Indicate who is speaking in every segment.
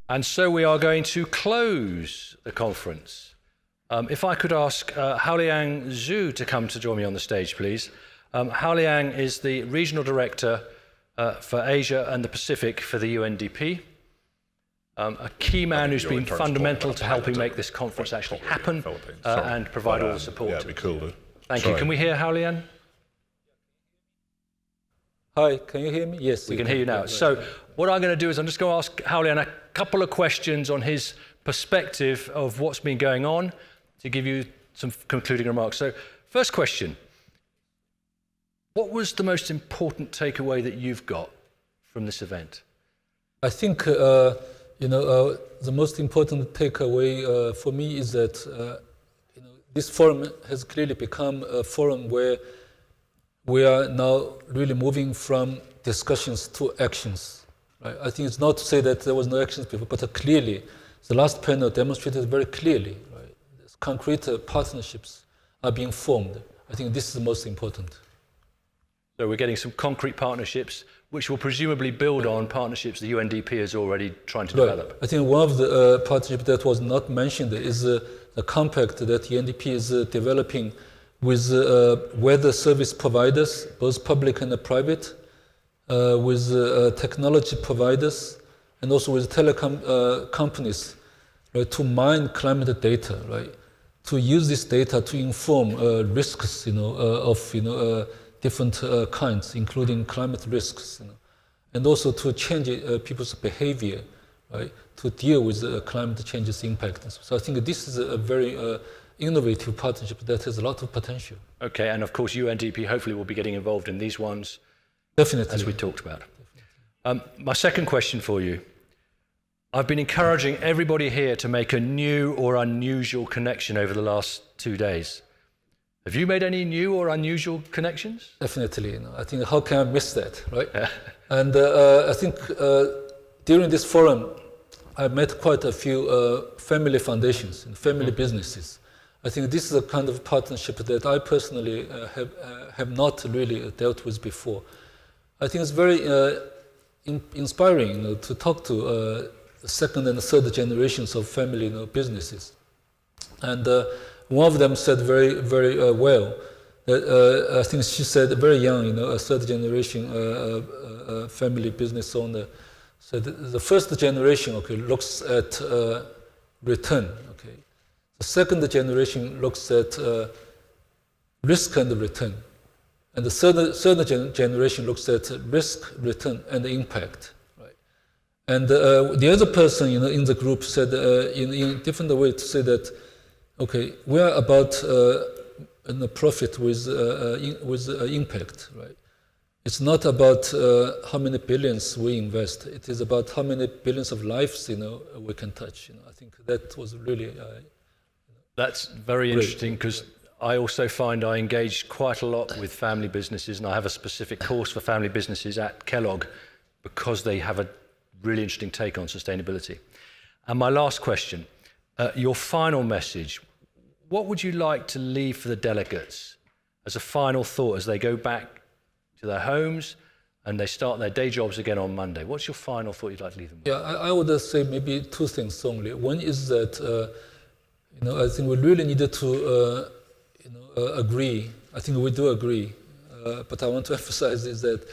Speaker 1: And so we are going to close the conference. If I could ask Haoliang Xu to come to join me on the stage, please. Haoliang is the Regional Director for Asia and the Pacific for the UNDP. A key man who's been fundamental to helping make this conference actually happen and provide all the support.
Speaker 2: Yeah, it'd be cool.
Speaker 1: Thank you. Can we hear Haoliang?
Speaker 3: Hi, can you hear me? Yes.
Speaker 1: We can hear you now. So what I'm going to do is I'm just going to ask Haoliang a couple of questions on his perspective of what's been going on to give you some concluding remarks. So first question, what was the most important takeaway that you've got from this event?
Speaker 3: I think, the most important takeaway for me is that, this forum has clearly become a forum where we are now really moving from discussions to actions. Right? I think it's not to say that there was no actions before, but clearly, the last panel demonstrated very clearly, right? Concrete partnerships are being formed. I think this is the most important.
Speaker 1: So we're getting some concrete partnerships, which will presumably build on partnerships the UNDP is already trying to develop.
Speaker 3: I think one of the partnerships that was not mentioned is the compact that UNDP is developing with weather service providers, both public and private, with technology providers, and also with telecom companies, right, to mine climate data, right, to use this data to inform risks, of different kinds, including climate risks, and also to change people's behavior, right, to deal with climate change's impact. So I think this is a very innovative partnership that has a lot of potential.
Speaker 1: Okay, and of course UNDP hopefully will be getting involved in these ones.
Speaker 3: Definitely.
Speaker 1: As we talked about. My second question for you. I've been encouraging everybody here to make a new or unusual connection over the last 2 days. Have you made any new or unusual connections?
Speaker 3: Definitely. I think how can I miss that, right? And I think during this forum, I met quite a few family foundations and family businesses. I think this is a kind of partnership that I personally have not really dealt with before. I think it's very inspiring, to talk to the second and third generations of family businesses. And one of them said very, very well that I think she said very young, a third generation family business owner, said the first generation, looks at return. The second generation looks at risk and return. And the third generation looks at risk, return, and impact. Right? And the other person in the group said in a different way to say that, we are about profit with impact. Right? It's not about how many billions we invest. It is about how many billions of lives we can touch. I think that was really
Speaker 1: that's very interesting, because I also find I engage quite a lot with family businesses, and I have a specific course for family businesses at Kellogg because they have a really interesting take on sustainability. And my last question, your final message, what would you like to leave for the delegates as a final thought as they go back to their homes and they start their day jobs again on Monday? What's your final thought you'd like to leave them with?
Speaker 3: Yeah, I would say maybe two things only. One is that I think we really needed to agree. I think we do agree, but I want to emphasize is that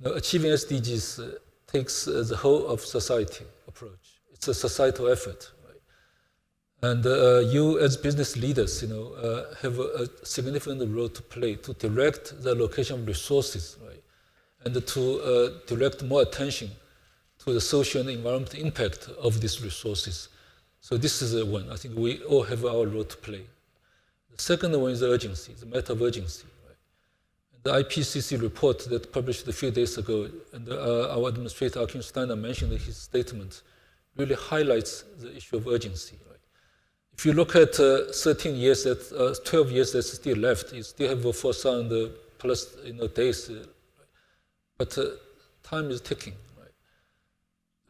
Speaker 3: achieving SDGs takes the whole of society approach. It's a societal effort, right? And you as business leaders, have a significant role to play to direct the allocation of resources, right? And to direct more attention to the social and environmental impact of these resources. So this is one. I think we all have our role to play. The second one is urgency, the matter of urgency. Right? The IPCC report that published a few days ago, and our administrator, Haoliang Xu, mentioned in his statement, really highlights the issue of urgency. Right? If you look at 13 years, 12 years that's still left, you still have 4,000 plus days, right? But time is ticking.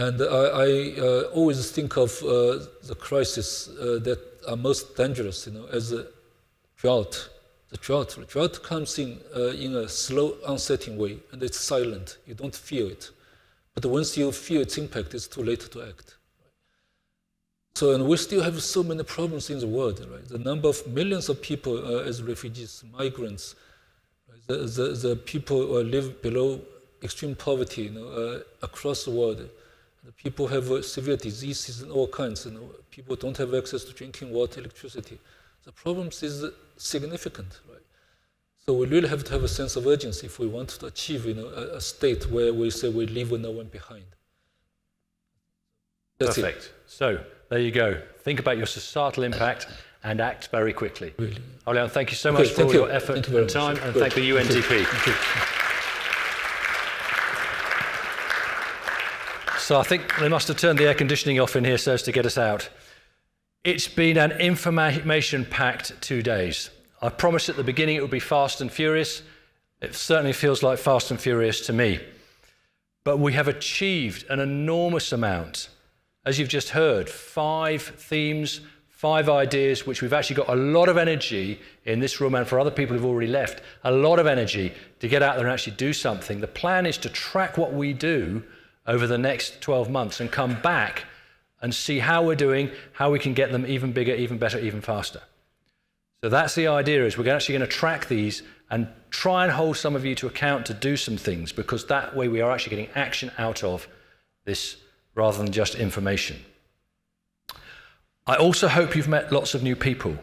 Speaker 3: And I always think of the crisis that are most dangerous, as a drought. The drought comes in a slow, unsettling way, and it's silent. You don't feel it. But once you feel its impact, it's too late to act. So, and we still have so many problems in the world, right? The number of millions of people as refugees, migrants, right? The people live below extreme poverty, across the world. The people have severe diseases and all kinds. People don't have access to drinking water, electricity. The problems is significant, right? So we really have to have a sense of urgency if we want to achieve, a state where we say we leave no one behind. That's
Speaker 1: Perfect.
Speaker 3: it.
Speaker 1: So there you go. Think about your societal impact and act very quickly.
Speaker 3: Really.
Speaker 1: Haoliang, thank you so much for all your effort
Speaker 3: very
Speaker 1: and time,
Speaker 3: much.
Speaker 1: and
Speaker 3: Good.
Speaker 1: thank the UNDP.
Speaker 3: Thank you.
Speaker 1: So I think they must have turned the air conditioning off in here so as to get us out. It's been an information-packed 2 days. I promised at the beginning it would be fast and furious. It certainly feels like fast and furious to me. But we have achieved an enormous amount. As you've just heard, 5 themes, 5 ideas, which we've actually got a lot of energy in this room, and for other people who've already left, a lot of energy to get out there and actually do something. The plan is to track what we do over the next 12 months and come back and see how we're doing, how we can get them even bigger, even better, even faster. So that's the idea, is we're actually going to track these and try and hold some of you to account to do some things, because that way we are actually getting action out of this rather than just information. I also hope you've met lots of new people,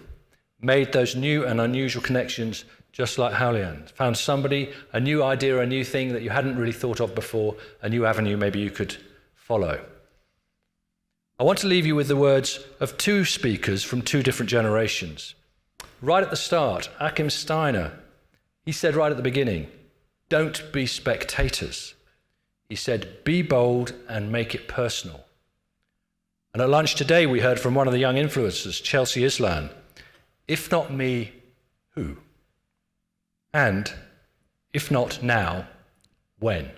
Speaker 1: made those new and unusual connections, just like Haoliang. Found somebody, a new idea, a new thing that you hadn't really thought of before, a new avenue maybe you could follow. I want to leave you with the words of 2 speakers from 2 different generations. Right at the start, Achim Steiner, he said right at the beginning, don't be spectators. He said, be bold and make it personal. And at lunch today, we heard from one of the young influencers, Chelsea Islan, if not me, who? And if not now, when?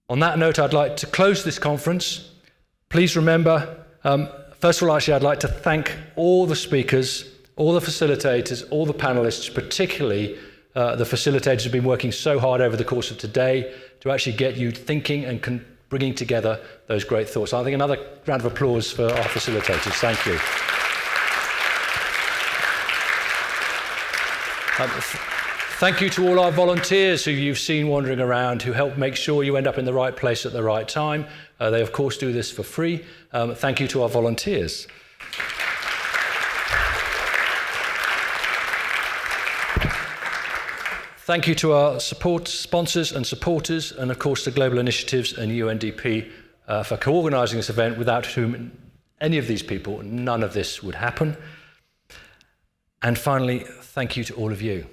Speaker 1: On that note, I'd like to close this conference. Please remember, first of all, actually, I'd like to thank all the speakers, all the facilitators, all the panelists, particularly the facilitators who've been working so hard over the course of today to actually get you thinking and bringing together those great thoughts. I think another round of applause for our facilitators. Thank you. Thank you to all our volunteers who you've seen wandering around, who help make sure you end up in the right place at the right time. They, of course, do this for free. Thank you to our volunteers. Thank you to our sponsors and supporters, and of course the Global Initiatives and UNDP for co-organising this event, without whom any of these people, none of this would happen. And finally, thank you to all of you.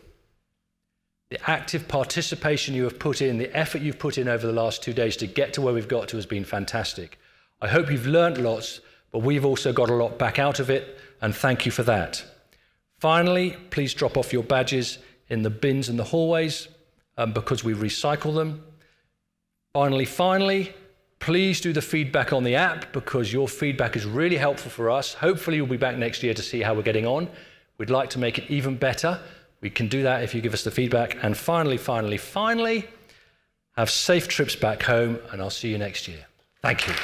Speaker 1: The active participation you have put in, the effort you've put in over the last 2 days to get to where we've got to has been fantastic. I hope you've learnt lots, but we've also got a lot back out of it, and thank you for that. Finally, please drop off your badges in the bins in the hallways because we recycle them. Finally, please do the feedback on the app, because your feedback is really helpful for us. Hopefully you'll be back next year to see how we're getting on. We'd like to make it even better. We can do that if you give us the feedback. And finally, have safe trips back home, and I'll see you next year. Thank you.